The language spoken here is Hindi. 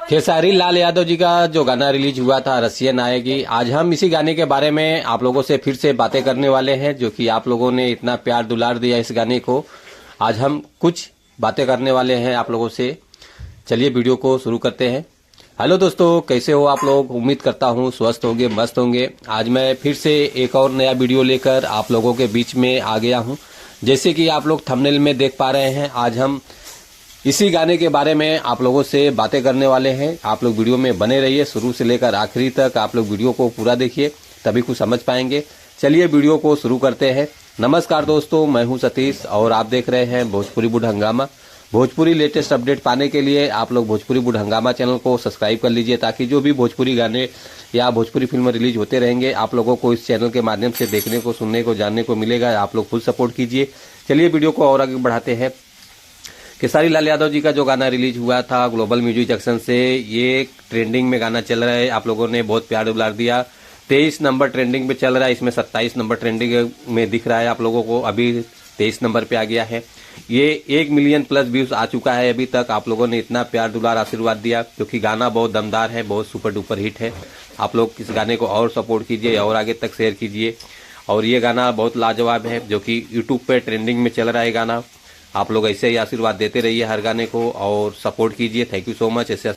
खेसारी लाल यादव जी का जो गाना रिलीज हुआ था रसियन आएगी, आज हम इसी गाने के बारे में आप लोगों से फिर से बातें करने वाले हैं। जो कि आप लोगों ने इतना प्यार दुलार दिया इस गाने को, आज हम कुछ बातें करने वाले हैं आप लोगों से। चलिए वीडियो को शुरू करते हैं। हेलो दोस्तों, कैसे हो आप लोग? उम्मीद करता हूँ स्वस्थ होंगे, मस्त होंगे। आज मैं फिर से एक और नया वीडियो लेकर आप लोगों के बीच में आ गया हूँ। जैसे कि आप लोग थंबनेल में देख पा रहे हैं, आज हम इसी गाने के बारे में आप लोगों से बातें करने वाले हैं। आप लोग वीडियो में बने रहिए, शुरू से लेकर आखिरी तक आप लोग वीडियो को पूरा देखिए, तभी कुछ समझ पाएंगे। चलिए वीडियो को शुरू करते हैं। नमस्कार दोस्तों, मैं हूं सतीश और आप देख रहे हैं भोजपुरी बुढ़ हंगामा। भोजपुरी लेटेस्ट अपडेट पाने के लिए आप लोग भोजपुरी बुढ़ हंगामा चैनल को सब्सक्राइब कर लीजिए, ताकि जो भी भोजपुरी गाने या भोजपुरी फिल्म रिलीज होते रहेंगे आप लोगों को इस चैनल के माध्यम से देखने को, सुनने को, जानने को मिलेगा। आप लोग फुल सपोर्ट कीजिए। चलिए वीडियो को और आगे बढ़ाते हैं। खेसारी लाल यादव जी का जो गाना रिलीज हुआ था ग्लोबल म्यूजिक जंक्शन से, ये ट्रेंडिंग में गाना चल रहा है। आप लोगों ने बहुत प्यार दुलार दिया। 23 नंबर ट्रेंडिंग पे चल रहा है, इसमें 27 नंबर ट्रेंडिंग में दिख रहा है आप लोगों को। अभी 23 नंबर पे आ गया है। ये 1 मिलियन प्लस व्यूज आ चुका है अभी तक। आप लोगों ने इतना प्यार दुलार आशीर्वाद दिया, क्योंकि गाना बहुत दमदार है, बहुत सुपर डुपर हिट है। आप लोग इस गाने को और सपोर्ट कीजिए और आगे तक शेयर कीजिए। और ये गाना बहुत लाजवाब है, जो कि यूट्यूब पे ट्रेंडिंग में चल रहा है गाना। आप लोग ऐसे ही आशीर्वाद देते रहिए हर गाने को और सपोर्ट कीजिए। Thank you so much. ऐसे